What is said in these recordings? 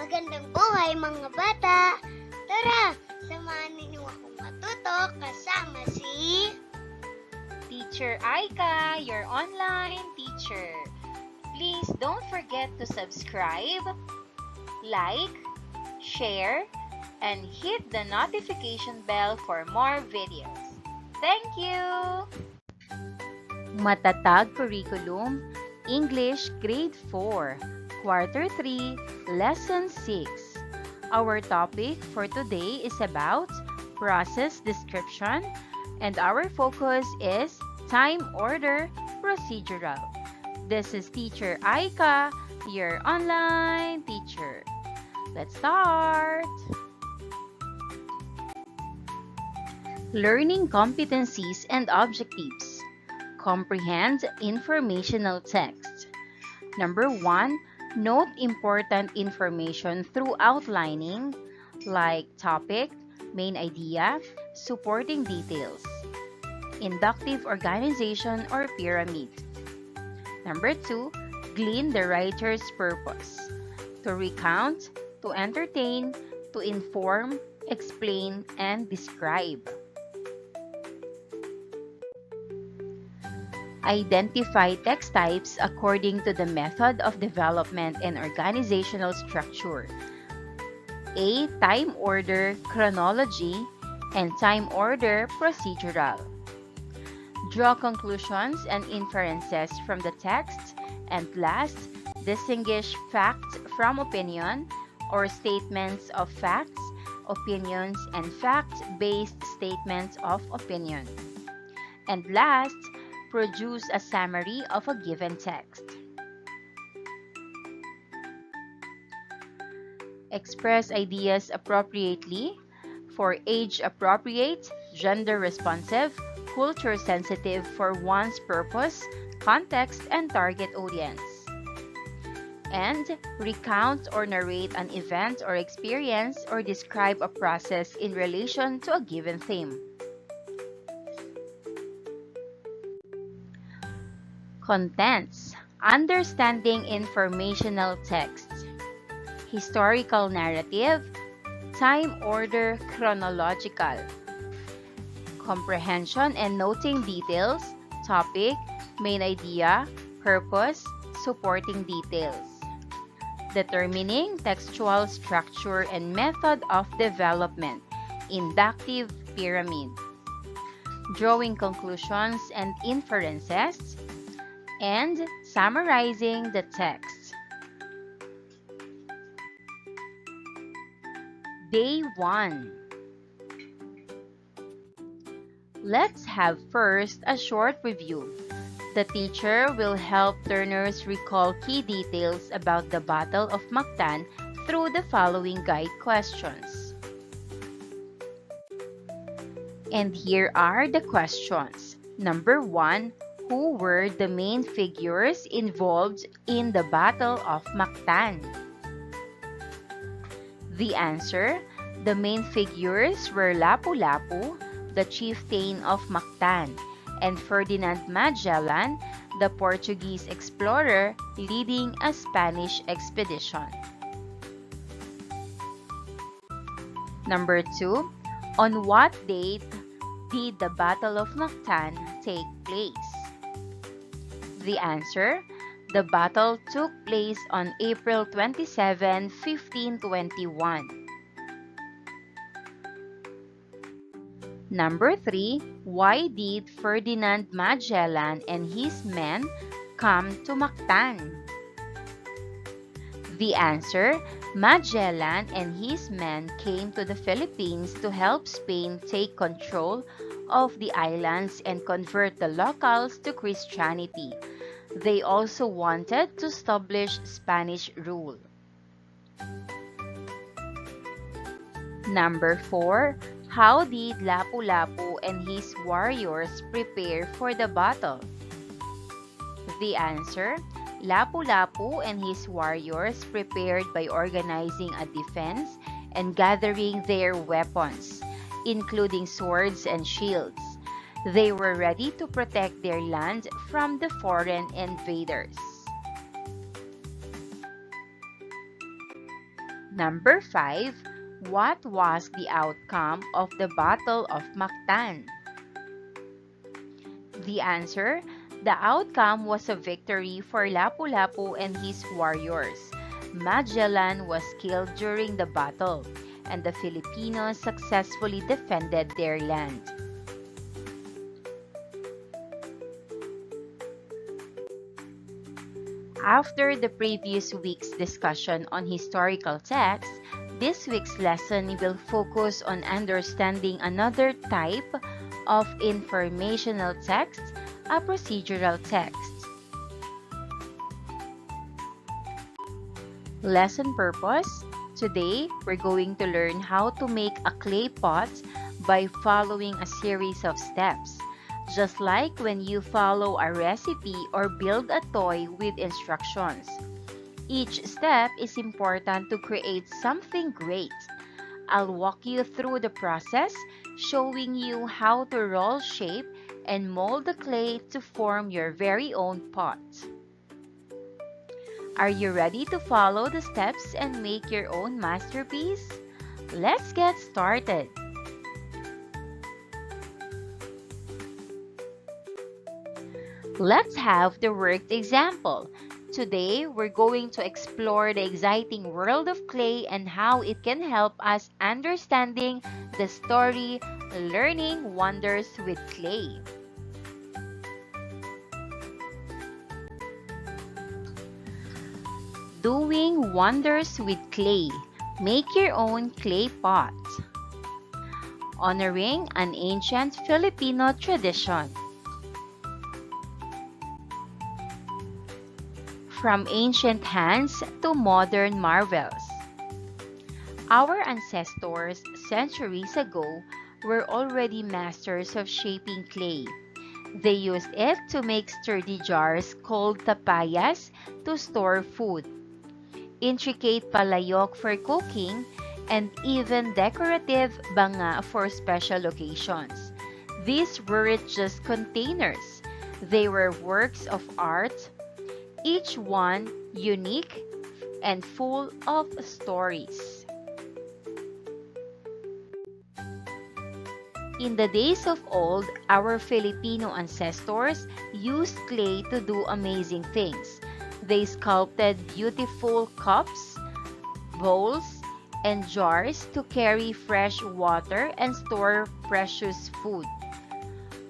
Magandang buhay mga bata! Tara, samahan ninyo akong matuto kasama si Teacher Aika, your online teacher. Please don't forget to subscribe, like, share, and hit the notification bell for more videos. Thank you! Matatag Curriculum, English Grade 4, Quarter 3, Lesson 6. Our topic for today is about process description, and our focus is time order procedural. This is Teacher Aika, your online teacher. Let's start! Learning competencies and objectives. Comprehend informational text. Number 1, note important information through outlining, like topic, main idea, supporting details. Inductive organization or pyramid. Number 2, glean the writer's purpose. To recount, to entertain, to inform, explain, and describe. Identify text types according to the method of development and organizational structure. A. Time order chronology and time order procedural. Draw conclusions and inferences from the text, and last, distinguish fact from opinion or statements of facts, opinions, and fact-based statements of opinion. And last, produce a summary of a given text. Express ideas appropriately for age-appropriate, gender-responsive, culture-sensitive for one's purpose, context, and target audience. And recount or narrate an event or experience or describe a process in relation to a given theme. Contents: understanding informational text, historical narrative, time order chronological, comprehension and noting details, topic, main idea, purpose, supporting details. Determining textual structure and method of development, inductive pyramid. Drawing conclusions and inferences, and summarizing the text. Day 1. Let's have first a short review. The teacher will help learners recall key details about the Battle of Mactan through the following guide questions. And here are the questions. Number 1. Who were the main figures involved in the Battle of Mactan? The answer: the main figures were Lapu-Lapu, the chieftain of Mactan, and Ferdinand Magellan, the Portuguese explorer leading a Spanish expedition. Number 2. On what date did the Battle of Mactan take place? The answer: the battle took place on April 27, 1521. Number 3. Why did Ferdinand Magellan and his men come to Mactan? The answer: Magellan and his men came to the Philippines to help Spain take control of the islands and convert the locals to Christianity. They also wanted to establish Spanish rule. Number 4. How did Lapu-Lapu and his warriors prepare for the battle? The answer: Lapu-Lapu and his warriors prepared by organizing a defense and gathering their weapons, including swords and shields. They were ready to protect their land from the foreign invaders. Number 5. What was the outcome of the Battle of Mactan? The answer: the outcome was a victory for Lapu-Lapu and his warriors. Magellan was killed during the battle, and the Filipinos successfully defended their land. After the previous week's discussion on historical texts, this week's lesson will focus on understanding another type of informational text, a procedural text. Lesson purpose: today, we're going to learn how to make a clay pot by following a series of steps, just like when you follow a recipe or build a toy with instructions. Each step is important to create something great. I'll walk you through the process, showing you how to roll, shape, and mold the clay to form your very own pot. Are you ready to follow the steps and make your own masterpiece? Let's get started. Let's have the worked example. Today, we're going to explore the exciting world of clay and how it can help us understanding the story Learning Wonders with Clay. Doing wonders with clay. Make your own clay pot. Honoring an ancient Filipino tradition. From ancient hands to modern marvels. Our ancestors centuries ago were already masters of shaping clay. They used it to make sturdy jars called tapayas to store food, intricate palayok for cooking, and even decorative banga for special occasions. These weren't just containers. They were works of art, each one unique and full of stories. In the days of old, our Filipino ancestors used clay to do amazing things. They sculpted beautiful cups, bowls, and jars to carry fresh water and store precious food.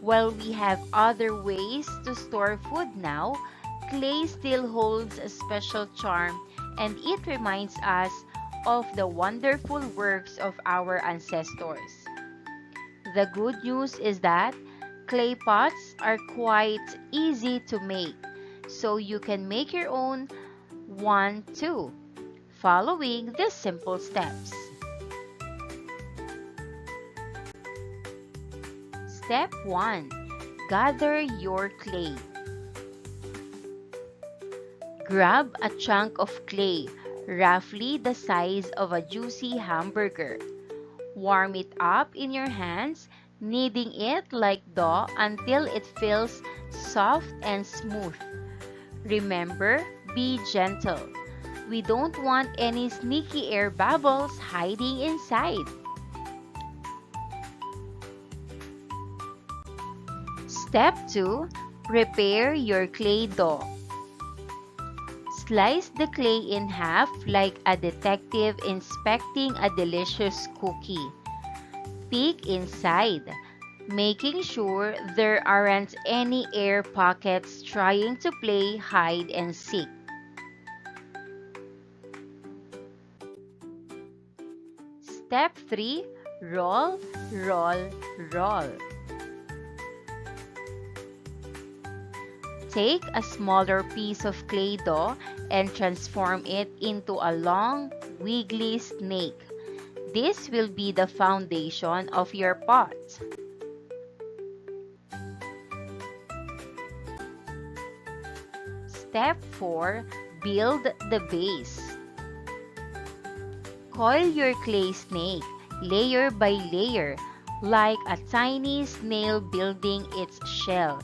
While we have other ways to store food now, clay still holds a special charm, and it reminds us of the wonderful works of our ancestors. The good news is that clay pots are quite easy to make, so you can make your own one too, following the simple steps. Step 1. Gather your clay. Grab a chunk of clay, roughly the size of a juicy hamburger. Warm it up in your hands, kneading it like dough until it feels soft and smooth. Remember, be gentle. We don't want any sneaky air bubbles hiding inside. Step 2. Prepare your clay dough. Slice the clay in half like a detective inspecting a delicious cookie. Peek inside, making sure there aren't any air pockets trying to play hide and seek. Step 3. Roll, roll, roll. Take a smaller piece of clay dough and transform it into a long, wiggly snake. This will be the foundation of your pot. Step 4. Build the base. Coil your clay snake, layer by layer, like a tiny snail building its shell.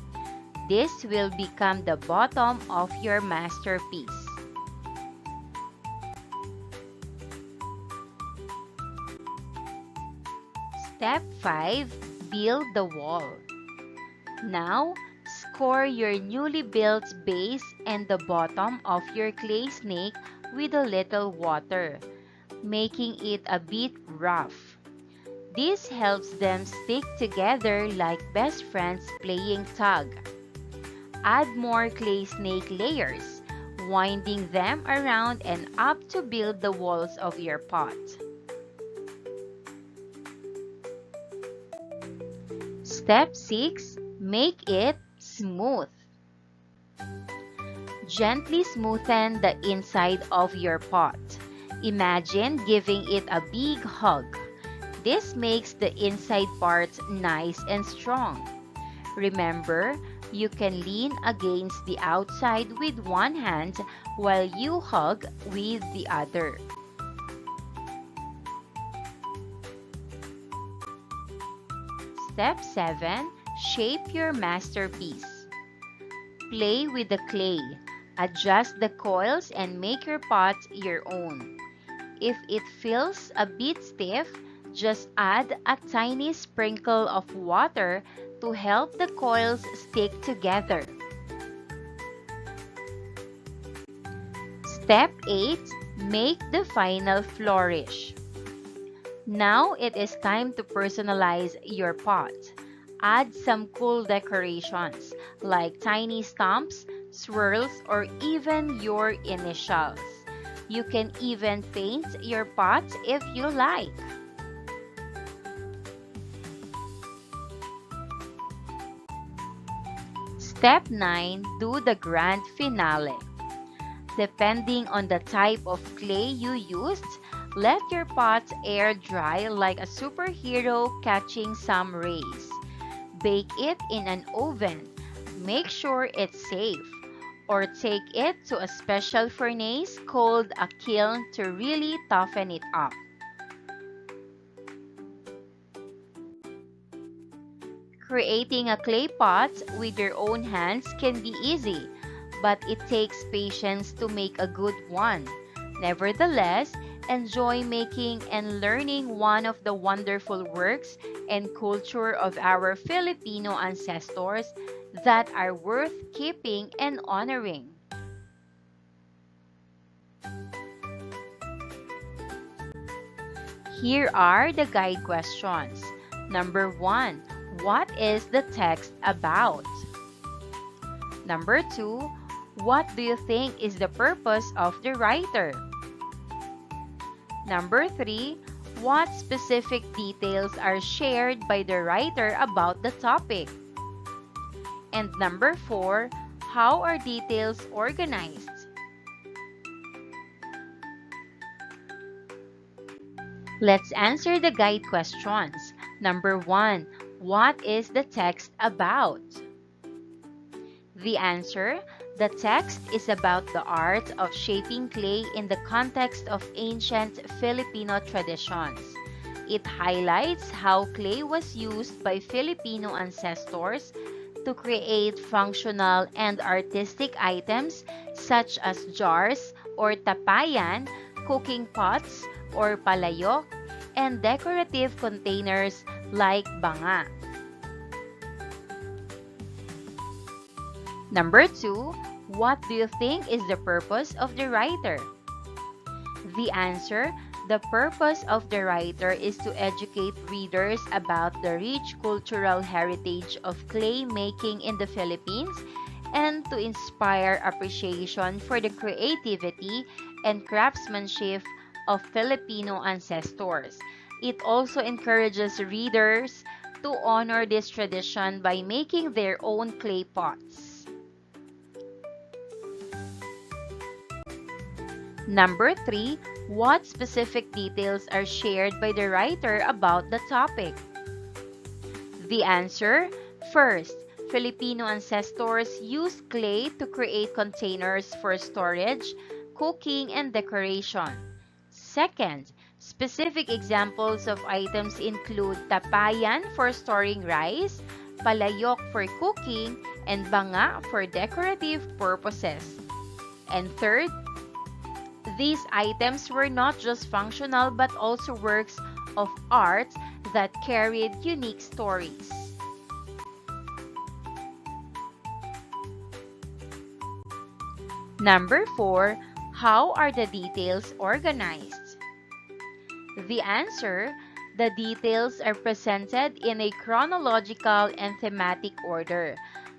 This will become the bottom of your masterpiece. Step 5. Build the wall. Now, score your newly built base and the bottom of your clay snake with a little water, making it a bit rough. This helps them stick together like best friends playing tug. Add more clay snake layers, winding them around and up to build the walls of your pot. Step 6. Make it smooth. Gently smoothen the inside of your pot. Imagine giving it a big hug. This makes the inside parts nice and strong. Remember, you can lean against the outside with one hand while you hug with the other. Step 7. Shape your masterpiece. Play with the clay. Adjust the coils and make your pot your own. If it feels a bit stiff, just add a tiny sprinkle of water to help the coils stick together. Step 8. Make the final flourish. Now it is time to personalize your pot. Add some cool decorations like tiny stamps, swirls, or even your initials. You can even paint your pot if you like. Step 9. Do the grand finale. Depending on the type of clay you used, let your pot air dry like a superhero catching some rays. Bake it in an oven. Make sure it's safe. Or take it to a special furnace called a kiln to really toughen it up. Creating a clay pot with your own hands can be easy, but it takes patience to make a good one. Nevertheless, enjoy making and learning one of the wonderful works and culture of our Filipino ancestors that are worth keeping and honoring. Here are the guide questions. Number 1. What is the text about? Number 2. What do you think is the purpose of the writer? Number 3. What specific details are shared by the writer about the topic? And number 4. How are details organized? Let's answer the guide questions. Number 1. What is the text about? The answer: the text is about the art of shaping clay in the context of ancient Filipino traditions. It highlights how clay was used by Filipino ancestors to create functional and artistic items such as jars or tapayan, cooking pots or palayok, and decorative containers like banga. Number 2, what do you think is the purpose of the writer? The answer: the purpose of the writer is to educate readers about the rich cultural heritage of clay making in the Philippines and to inspire appreciation for the creativity and craftsmanship of Filipino ancestors. It also encourages readers to honor this tradition by making their own clay pots. Number 3, what specific details are shared by the writer about the topic? The answer: first, Filipino ancestors used clay to create containers for storage, cooking, and decoration. Second, specific examples of items include tapayan for storing rice, palayok for cooking, and banga for decorative purposes. And third, these items were not just functional but also works of art that carried unique stories. Number 4, how are the details organized? The answer, the details are presented in a chronological and thematic order.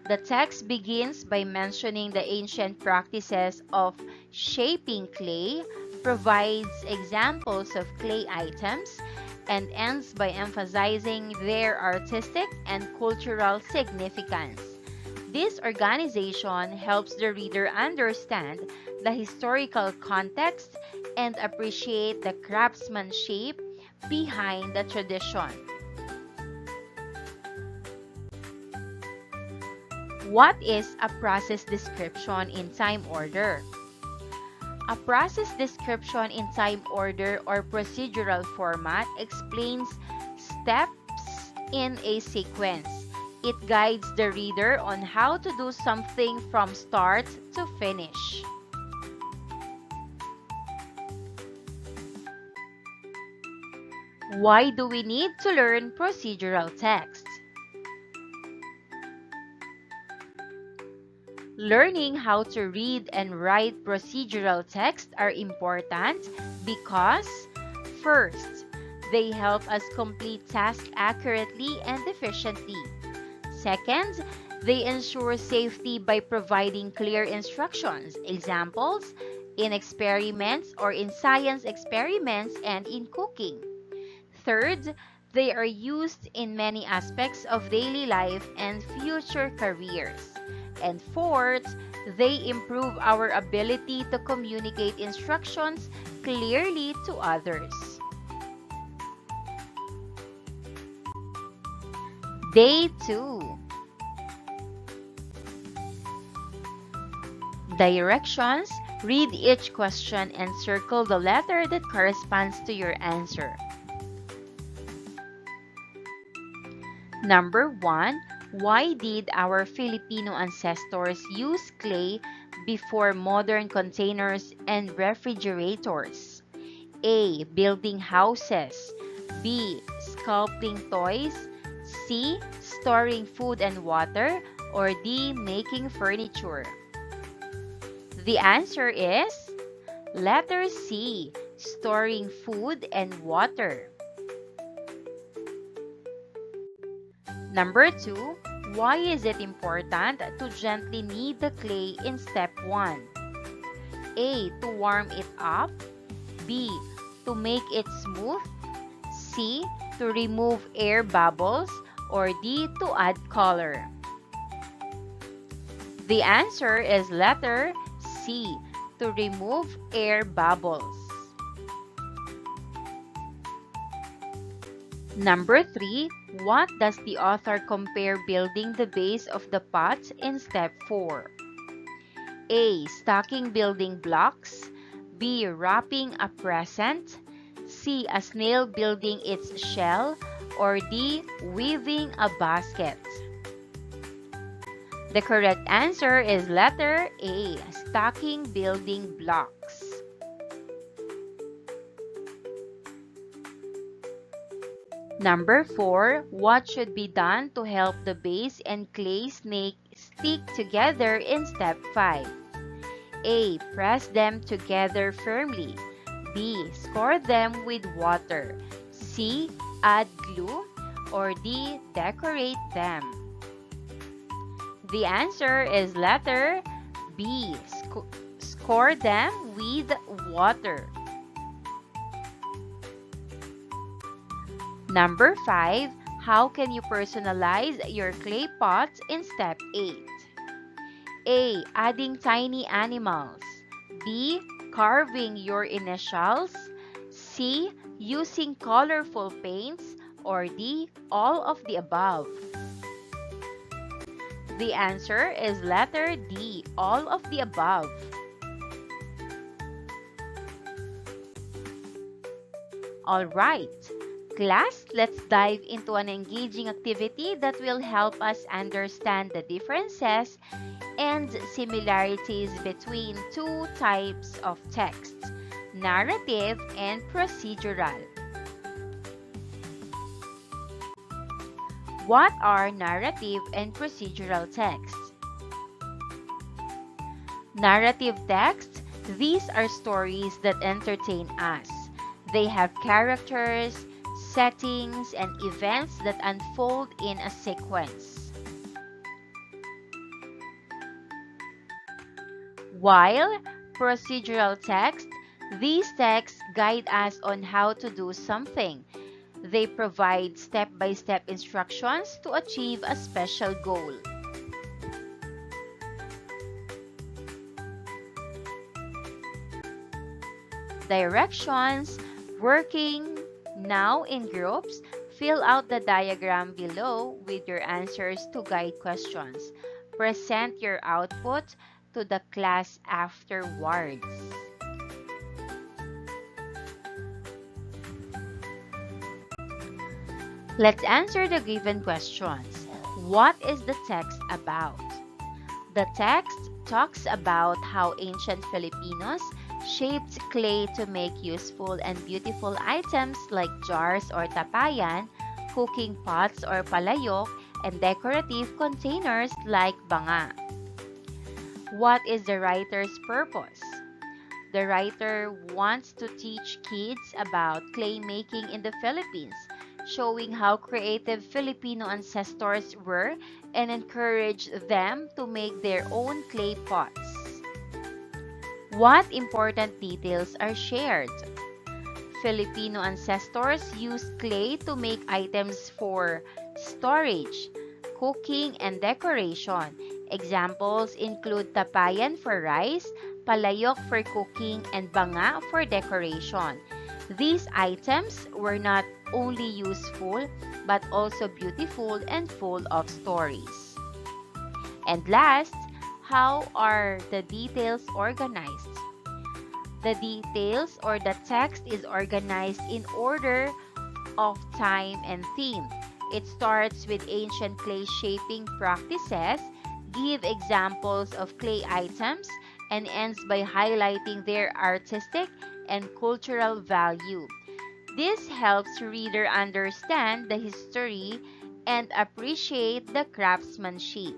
The text begins by mentioning the ancient practices of shaping clay, provides examples of clay items, and ends by emphasizing their artistic and cultural significance. This organization helps the reader understand the historical context and appreciate the craftsmanship behind the tradition. What is a process description in time order? A process description in time order or procedural format explains steps in a sequence. It guides the reader on how to do something from start to finish. Why do we need to learn procedural text? Learning how to read and write procedural text are important because, first, they help us complete tasks accurately and efficiently. Second, they ensure safety by providing clear instructions, examples, in experiments or in science experiments and in cooking. Third, they are used in many aspects of daily life and future careers. And fourth, they improve our ability to communicate instructions clearly to others. Day 2. Directions. Read each question and circle the letter that corresponds to your answer. Number 1. Why did our Filipino ancestors use clay before modern containers and refrigerators? A. Building houses. B. Sculpting toys. C. Storing food and water. Or D. Making furniture. The answer is letter C. Storing food and water. Number 2, why is it important to gently knead the clay in step 1? A. To warm it up. B. To make it smooth. C. To remove air bubbles. Or D. To add color. The answer is letter C. To remove air bubbles. Number 3, what does the author compare building the base of the pot in step 4? A. Stacking building blocks. B. Wrapping a present. C. A snail building its shell. Or D. Weaving a basket. The correct answer is letter A. Stacking building blocks. Number 4, what should be done to help the base and clay snake stick together in step 5? A. Press them together firmly. B. Score them with water. C. Add glue. Or D. Decorate them. The answer is letter B. Score them with water. Number 5, how can you personalize your clay pots in step 8? A. Adding tiny animals. B. Carving your initials. C. Using colorful paints. Or D. All of the above. The answer is letter D. All of the above. Alright. Class, let's dive into an engaging activity that will help us understand the differences and similarities between two types of text, narrative and procedural. What are narrative and procedural texts? Narrative texts, these are stories that entertain us. They have characters, settings, and events that unfold in a sequence. While procedural texts, these texts guide us on how to do something. They provide step-by-step instructions to achieve a special goal. Directions, working now in groups, fill out the diagram below with your answers to guide questions. Present your output to the class afterwards. Let's answer the given questions. What is the text about? The text talks about how ancient Filipinos shaped clay to make useful and beautiful items like jars or tapayan, cooking pots or palayok, and decorative containers like banga. What is the writer's purpose? The writer wants to teach kids about clay making in the Philippines, showing how creative Filipino ancestors were and encourage them to make their own clay pots. What important details are shared? Filipino ancestors used clay to make items for storage, cooking, and decoration. Examples include tapayan for rice, palayok for cooking, and banga for decoration. These items were not only useful but also beautiful and full of stories. And last, how are the details organized? The details or the text is organized in order of time and theme. It starts with ancient clay shaping practices, give examples of clay items, and ends by highlighting their artistic and cultural value. This helps reader understand the history and appreciate the craftsmanship.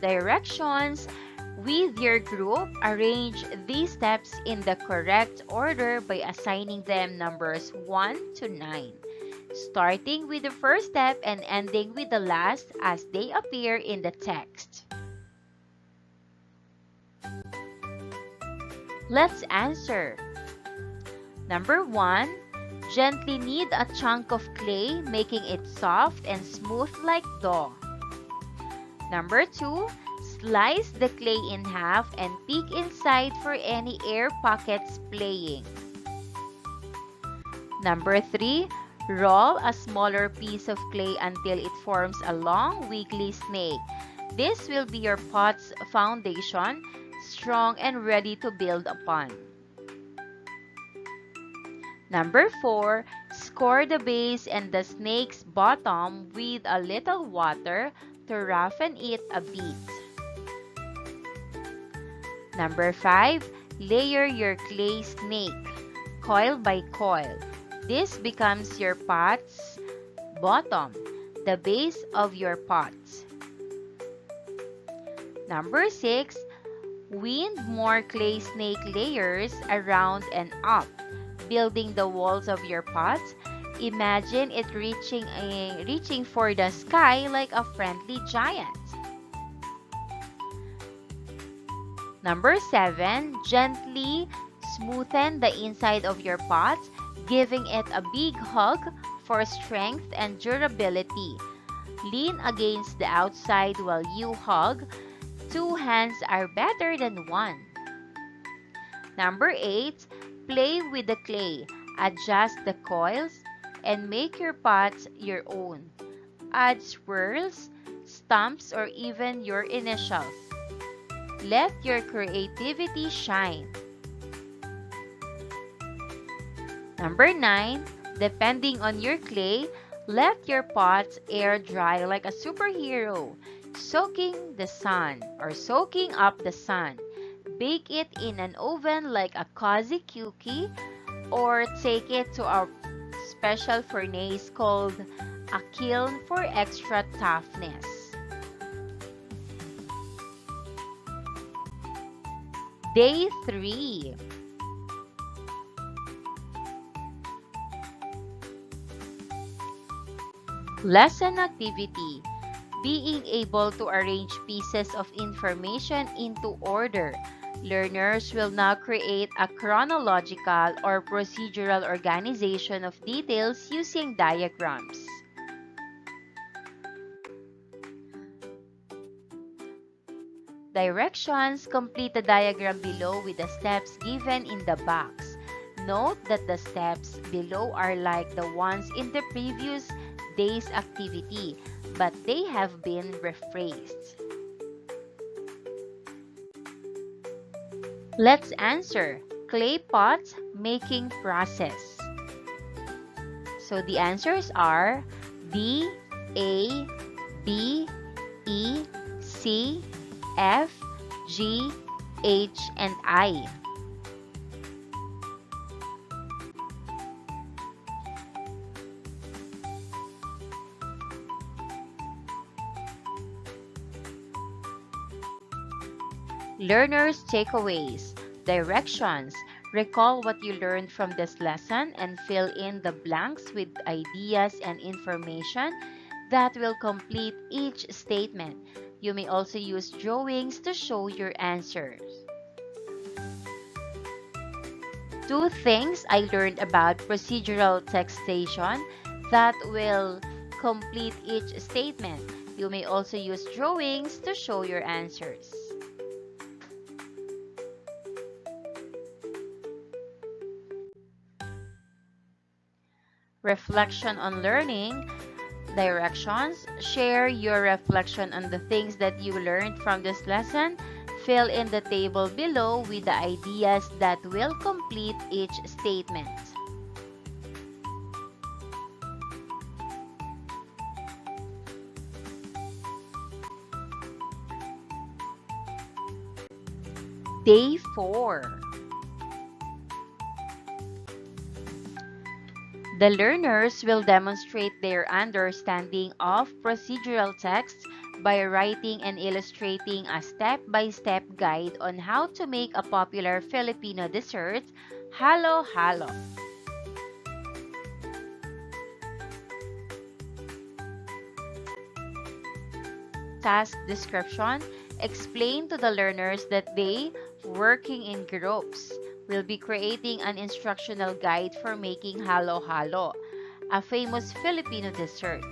Directions. With your group, arrange these steps in the correct order by assigning them numbers 1 to 9, starting with the first step and ending with the last as they appear in the text. Let's answer. Number 1, gently knead a chunk of clay, making it soft and smooth like dough. Number 2, slice the clay in half and peek inside for any air pockets playing. Number 3, roll a smaller piece of clay until it forms a long, wiggly snake. This will be your pot's foundation, strong and ready to build upon. Number 4, score the base and the snake's bottom with a little water to roughen it a bit. Number 5, layer your clay snake, coil by coil. This becomes your pot's bottom, the base of your pot. Number 6, wind more clay snake layers around and up, building the walls of your pot. Imagine it reaching for the sky like a friendly giant. Number 7, gently smoothen the inside of your pot, giving it a big hug for strength and durability. Lean against the outside while you hug. 2 hands are better than 1. Number 8, play with the clay. Adjust the coils and make your pots your own. Add swirls, stumps, or even your initials. Let your creativity shine. Number 9, depending on your clay, let your pots air dry like a superhero, soaking up the sun. Bake it in an oven like a cozy cookie. or take it to a special furnace called a kiln for extra toughness. Day 3. Lesson activity. Being able to arrange pieces of information into order. Learners will now create a chronological or procedural organization of details using diagrams. Directions: complete the diagram below with the steps given in the box. Note that the steps below are like the ones in the previous day's activity, but they have been rephrased. Let's answer. Clay pot making process. So the answers are D, A, B, E, C, F, G, H, and I. Learners' takeaways. Directions. Recall what you learned from this lesson and fill in the blanks with ideas and information that will complete each statement. You may also use drawings to show your answers. 2 things I learned about procedural textation that will complete each statement. You may also use drawings to show your answers. Reflection on learning. Directions. Share your reflection on the things that you learned from this lesson. Fill in the table below with the ideas that will complete each statement. Day 4. The learners will demonstrate their understanding of procedural texts by writing and illustrating a step-by-step guide on how to make a popular Filipino dessert, halo-halo. Task description. Explain to the learners that they, working in groups, will be creating an instructional guide for making halo-halo, a famous Filipino dessert.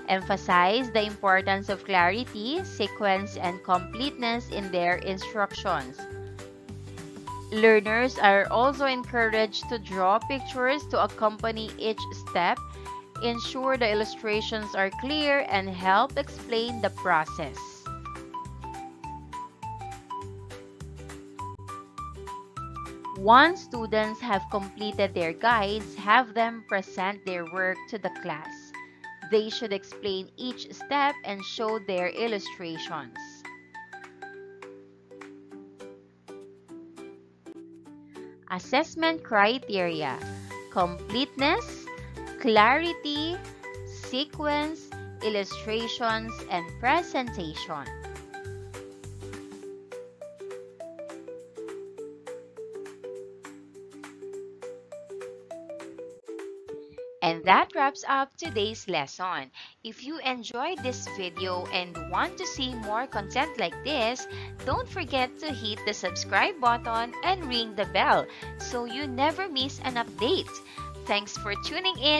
Emphasize the importance of clarity, sequence, and completeness in their instructions. Learners are also encouraged to draw pictures to accompany each step, ensure the illustrations are clear, and help explain the process. Once students have completed their guides, have them present their work to the class. They should explain each step and show their illustrations. Assessment criteria: completeness, clarity, sequence, illustrations, and presentation. And that wraps up today's lesson. If you enjoyed this video and want to see more content like this, don't forget to hit the subscribe button and ring the bell so you never miss an update. Thanks for tuning in.